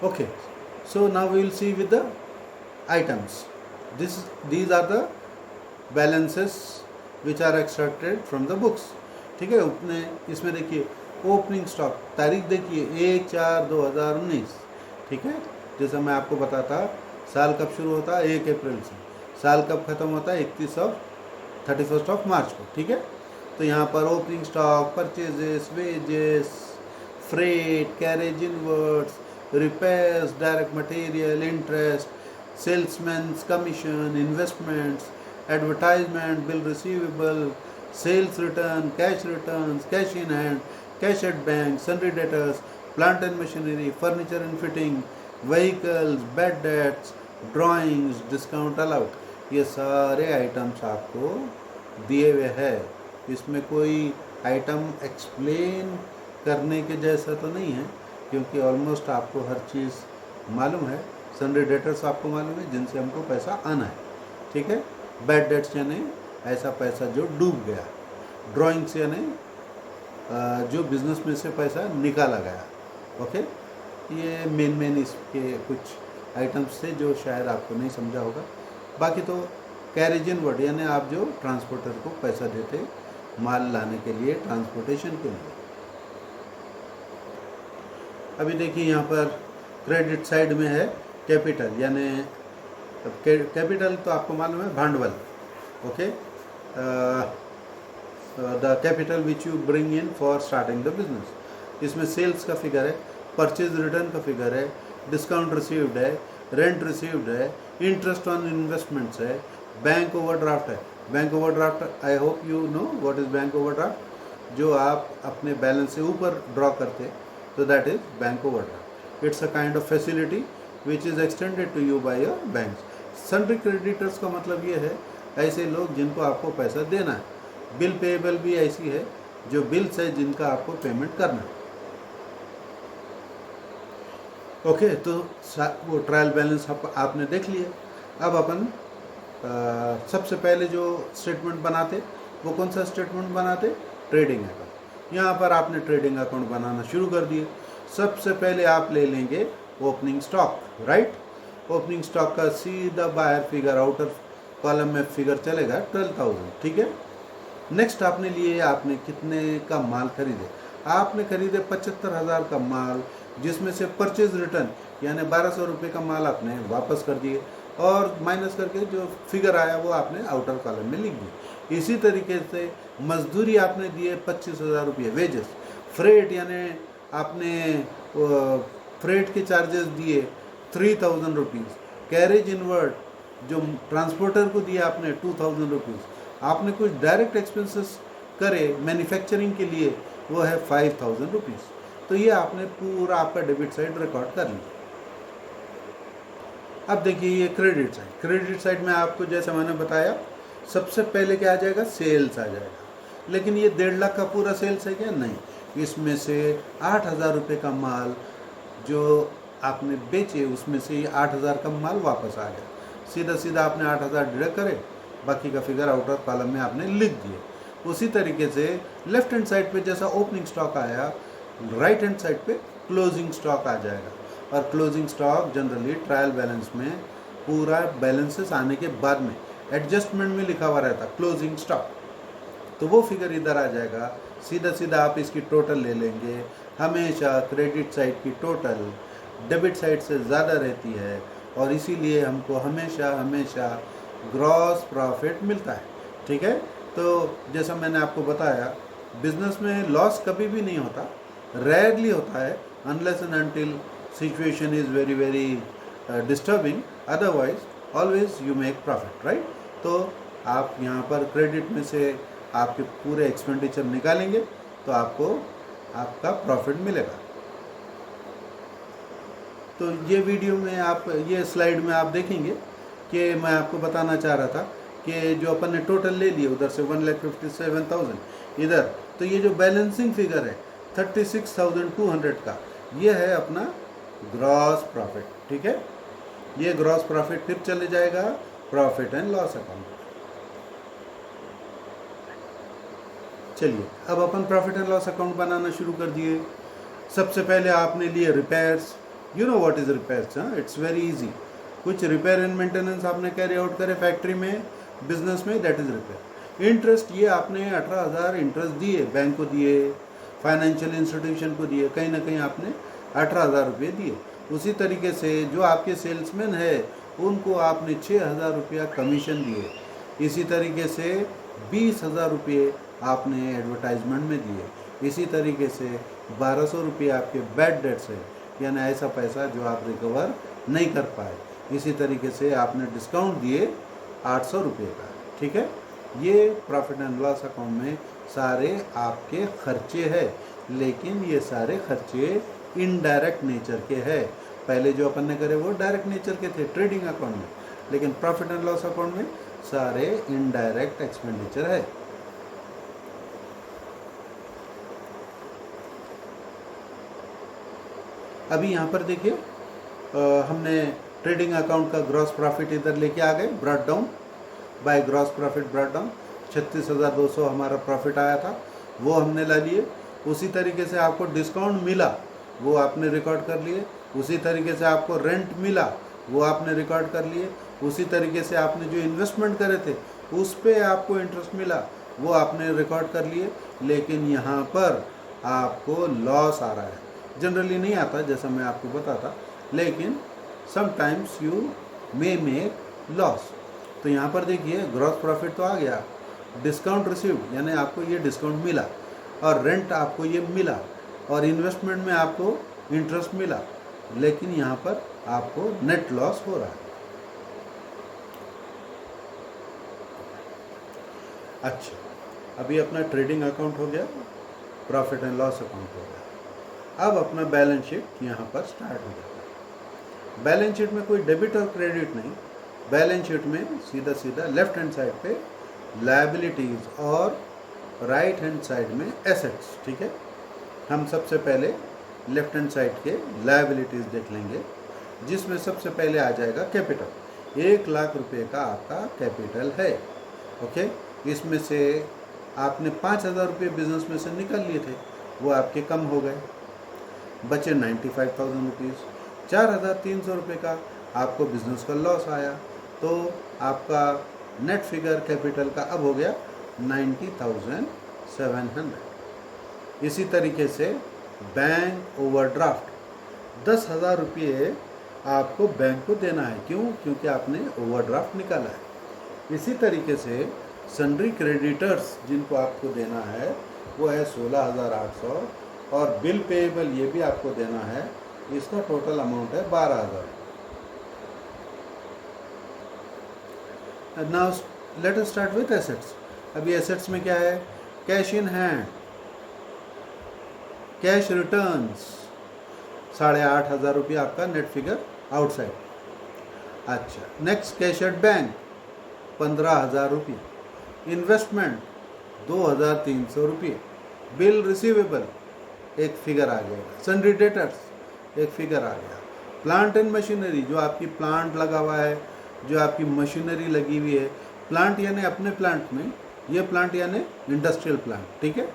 Okay, so now we will see with the items. These are the balances which are extracted from the books. ठीक है, अपने इसमें देखिए opening stock, तारीख देखिए 1/4/2019। ठीक है, जैसा मैं आपको बताता, साल कब शुरू होता है 1 अप्रैल से, साल कब खत्म होता है 31 ऑफ मार्च को। ठीक है, तो यहाँ पर opening stock, purchases, wages, freight, carriage inwards, repairs, direct material, interest, salesman's commission, investments, advertisement, bill receivable, sales return, cash in hand, cash at bank, sundry debtors, plant and machinery, furniture and fitting, vehicles, bad debts, drawings, discount allowed। ये सारे items आपको दिए हुए हैं। इसमें कोई item explain करने के जैसा तो नहीं है, क्योंकि ऑलमोस्ट आपको हर चीज़ मालूम है। सन्डे डेटर्स आपको मालूम है जिनसे हमको पैसा आना है। ठीक है, बैड डेट्स यानी ऐसा पैसा जो डूब गया, ड्राइंग्स यानी जो बिजनेस में से पैसा निकाला गया। ओके, ये मेन इसके कुछ आइटम्स थे जो शायद आपको नहीं समझा होगा। बाकी तो कैरेज इनवर्ड यानी आप जो ट्रांसपोर्टर को पैसा देते माल लाने के लिए, ट्रांसपोर्टेशन के लिए। अभी देखिए यहाँ पर क्रेडिट साइड में है कैपिटल, यानी कैपिटल तो आपको मालूम है भांडवल। Okay, the capital which you bring in for starting the business. इसमें सेल्स का फिगर है, परचेज रिटर्न का फिगर है, डिस्काउंट रिसीव्ड है, रेंट रिसीव्ड है, इंटरेस्ट ऑन इन्वेस्टमेंट्स है, बैंक ओवरड्राफ्ट है। Bank overdraft, I hope you know what is bank overdraft. जो आप अपने बैलेंस से ऊपर ड्रॉ करते, so that is bank overdraft. It's a kind of facility which is extended to you by your banks. Sundry creditors का मतलब ये है ऐसे लोग जिनको आपको पैसा देना है। बिल पेएबल भी ऐसी है जो बिल्स है जिनका आपको पेमेंट करना है। ओके, तो वो ट्रायल बैलेंस आपने देख लिया। अब अपन सबसे पहले जो स्टेटमेंट बनाते वो कौन सा स्टेटमेंट बनाते? Trading account. यहाँ पर आपने ट्रेडिंग अकाउंट बनाना शुरू कर दिए। सबसे पहले आप ले लेंगे opening stock, right. Opening stock का सीधा बाहर फिगर, आउटर कॉलम में फिगर चलेगा 12,000। ठीक है, नेक्स्ट आपने लिए, आपने कितने का माल खरीदे? आपने खरीदे 75,000 का माल, जिसमें से परचेज रिटर्न यानी 1,200 रुपये का माल आपने वापस कर दिए, और माइनस करके जो फिगर आया वो आपने आउटर कॉलम में लिख दिया। इसी तरीके से मजदूरी आपने दिए 25,000 रुपये वेजेस। फ्रेट यानी आपने फ्रेट के चार्जेस दिए 3,000 रुपीज़। कैरेज इनवर्ड जो ट्रांसपोर्टर को दिया आपने 2,000 रुपीज़। आपने कुछ डायरेक्ट एक्सपेंसेस करे मैन्युफैक्चरिंग के लिए, वो है 5,000 रुपीज़। तो ये आपने पूरा आपका डेबिट साइड रिकॉर्ड कर लिया। अब देखिए ये क्रेडिट साइड। क्रेडिट साइड में आपको जैसे मैंने बताया सबसे पहले क्या आ जाएगा? सेल्स आ जाएगा। लेकिन ये 1.5 लाख का पूरा सेल्स है क्या? नहीं, इसमें से 8,000 रुपये का माल जो आपने बेचे उसमें से ये 8,000 का माल वापस आ गया। सीधा सीधा आपने 8,000 डिडक्ट करे, बाकी का फिगर आउटर कॉलम में आपने लिख दिए। उसी तरीके से लेफ्ट हैंड साइड पे जैसा ओपनिंग स्टॉक आया, राइट हैंड साइड पे क्लोजिंग स्टॉक आ जाएगा। और closing stock generally trial balance में पूरा बैलेंसेस आने के बाद में एडजस्टमेंट में लिखा हुआ रहता क्लोजिंग स्टॉक, तो वो फिगर इधर आ जाएगा। सीधा सीधा आप इसकी टोटल ले लेंगे। हमेशा क्रेडिट साइड की टोटल डेबिट साइड से ज़्यादा रहती है, और इसीलिए हमको हमेशा हमेशा ग्रॉस प्रॉफिट मिलता है। ठीक है, तो जैसा मैंने आपको बताया बिजनेस में लॉस कभी भी नहीं होता, रेयरली होता है, unless and until situation is very very disturbing, otherwise always you make profit, right. तो आप यहाँ पर क्रेडिट में से आपके पूरे एक्सपेंडिचर निकालेंगे तो आपको आपका प्रॉफिट मिलेगा। तो ये वीडियो में आप ये स्लाइड में आप देखेंगे कि मैं आपको बताना चाह रहा था कि जो अपन ने टोटल ले लिए उधर से 1,57,000 इधर, तो ये जो बैलेंसिंग फिगर है 36,200 का, ये है अपना ग्रॉस प्रॉफिट। ठीक है, ये ग्रॉस प्रॉफिट फिर चले जाएगा प्रॉफिट एंड लॉस अकाउंट। चलिए अब अपन प्रॉफिट एंड लॉस अकाउंट बनाना शुरू कर दिए। सबसे पहले आपने लिए repairs, you know what is repairs, it's very easy. कुछ रिपेयर एंड मेंटेनेंस आपने कैरी आउट करे फैक्ट्री में, बिजनेस में, दैट इज रिपेयर। इंटरेस्ट, ये आपने 18,000 इंटरेस्ट दिए, बैंक को दिए, फाइनेंशियल इंस्टीट्यूशन को दिए, कहीं ना कहीं आपने 18,000 रुपये दिए। उसी तरीके से जो आपके सेल्समैन है उनको आपने 6,000 रुपया कमीशन दिए। इसी तरीके से 20,000 रुपये आपने एडवर्टाइजमेंट में दिए। इसी तरीके से 1,200 रुपये आपके बैड डेट्स है, यानी ऐसा पैसा जो आप रिकवर नहीं कर पाए। इसी तरीके से आपने डिस्काउंट दिए 800 रुपये का, ठीक है। ये प्रॉफिट एंड लॉस अकाउंट में सारे आपके खर्चे हैं, लेकिन ये सारे खर्चे इनडायरेक्ट नेचर के हैं। पहले जो अपन ने करे वो डायरेक्ट नेचर के थे ट्रेडिंग अकाउंट में, लेकिन प्रॉफिट एंड लॉस अकाउंट में सारे इनडायरेक्ट एक्सपेंडिचर है। अभी यहाँ पर देखिए, हमने ट्रेडिंग अकाउंट का ग्रॉस प्रॉफिट इधर लेके आ गए, brought down by gross profit brought down. 36,200 हमारा प्रॉफिट आया था, वो हमने ला लिए। उसी तरीके से आपको डिस्काउंट मिला, वो आपने रिकॉर्ड कर लिए। उसी तरीके से आपको रेंट मिला, वो आपने रिकॉर्ड कर लिए। उसी तरीके से आपने जो इन्वेस्टमेंट करे थे उस पर आपको इंटरेस्ट मिला, वो आपने रिकॉर्ड कर लिए। लेकिन यहाँ पर आपको लॉस आ रहा है, जनरली नहीं आता जैसा मैं आपको बताता, लेकिन sometimes you may make loss. तो यहाँ पर देखिए ग्रॉस प्रॉफिट तो आ गया, डिस्काउंट रिसीव्ड यानी आपको ये डिस्काउंट मिला, और रेंट आपको ये मिला, और इन्वेस्टमेंट में आपको इंटरेस्ट मिला, लेकिन यहाँ पर आपको नेट लॉस हो रहा है। अच्छा, अभी अपना ट्रेडिंग अकाउंट हो गया, प्रॉफिट एंड लॉस अकाउंट हो गया। अब अपना बैलेंस शीट यहाँ पर स्टार्ट हो जाता है। बैलेंस शीट में कोई डेबिट और क्रेडिट नहीं, बैलेंस शीट में सीधा सीधा लेफ्ट हैंड साइड पे लायबिलिटीज और राइट हैंड साइड में एसेट्स, ठीक है। हम सबसे पहले लेफ्ट हैंड साइड के लायबिलिटीज देख लेंगे, जिसमें सबसे पहले आ जाएगा कैपिटल। 1 लाख रुपए का आपका कैपिटल है, ओके। इसमें से आपने 5,000 रुपये बिजनेस में से निकाल लिए थे, वो आपके कम हो गए, बचे 95,000 रुपीज़। 4,300 रुपये का आपको बिजनेस का लॉस आया, तो आपका नेट फिगर कैपिटल का अब हो गया 90,700। इसी तरीके से बैंक ओवरड्राफ्ट 10,000 रुपये आपको बैंक को देना है, क्यों? क्योंकि आपने ओवरड्राफ्ट निकाला है। इसी तरीके से सन्ड्री क्रेडिटर्स जिनको आपको देना है वो है 16,800, और बिल पेएबल ये भी आपको देना है, इसका टोटल अमाउंट है 12,000। Now let us start with assets. अभी एसेट्स में क्या है? Cash in hand, cash returns 8,500 रुपये आपका नेट फिगर आउटसाइड। अच्छा, नेक्स्ट कैश एट बैंक 15,000 रुपये, इन्वेस्टमेंट 2,300 रुपये, बिल रिसीवेबल एक फिगर आ जाएगा, सन्ड्री डेटर्स एक फिगर आ गया, प्लांट एंड मशीनरी जो आपकी प्लांट लगा हुआ है, जो आपकी मशीनरी लगी हुई है, प्लांट यानी अपने प्लांट में, ये प्लांट यानी इंडस्ट्रियल प्लांट, ठीक है।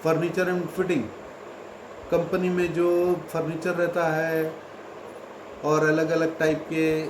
फर्नीचर एंड फिटिंग, कंपनी में जो फर्नीचर रहता है और अलग अलग टाइप के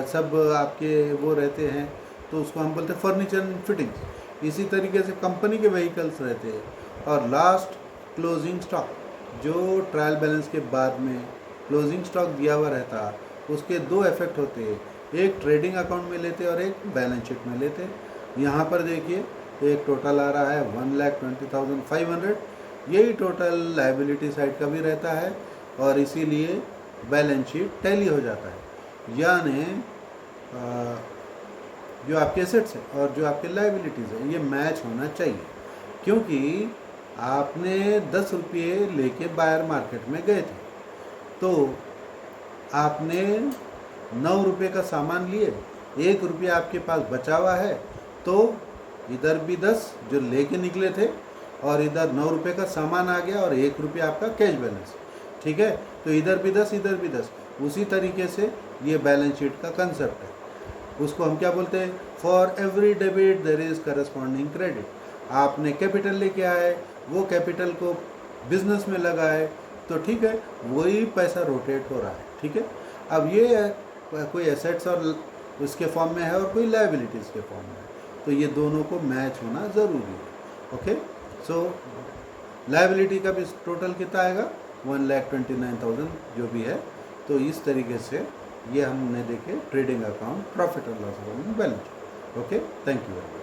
सब आपके वो रहते हैं, तो उसको हम बोलते हैं फर्नीचर एंड फिटिंग। इसी तरीके से कंपनी के व्हीकल्स रहते हैं। और लास्ट क्लोजिंग स्टॉक, जो ट्रायल बैलेंस के बाद में क्लोजिंग स्टॉक दिया हुआ रहता, उसके दो इफेक्ट होते हैं, एक ट्रेडिंग अकाउंट में लेते और एक बैलेंस शीट में लेते। यहाँ पर देखिए एक टोटल आ रहा है 1,20,500, यही टोटल लायबिलिटी साइड का भी रहता है, और इसीलिए बैलेंस शीट टैली हो जाता है। यानी जो आपके एसेट्स हैं और जो आपके लायबिलिटीज़ हैं ये मैच होना चाहिए, क्योंकि आपने 10 रुपये लेके बायर मार्केट में गए थे, तो आपने 9 रुपये का सामान लिए, 1 रुपया आपके पास बचा हुआ है, तो इधर भी 10 जो लेके निकले थे और इधर 9 रुपये का सामान आ गया और 1 रुपया आपका कैश बैलेंस, ठीक है। तो इधर भी 10 इधर भी 10। उसी तरीके से ये बैलेंस शीट का कंसेप्ट है। उसको हम क्या बोलते हैं? For every debit there is corresponding credit. आपने कैपिटल लेके आए, वो कैपिटल को बिजनेस में लगाए, तो ठीक है, वही पैसा रोटेट हो रहा है। ठीक है, अब ये कोई एसेट्स और उसके फॉर्म में है और कोई लायबिलिटीज़ के फॉर्म में है, तो ये दोनों को मैच होना ज़रूरी है। ओके, सो लायबिलिटी का भी टोटल कितना आएगा, 1,29,000 जो भी है। तो इस तरीके से ये हमने देखे ट्रेडिंग अकाउंट, प्रॉफिट और loss account, balance. Okay, thank you.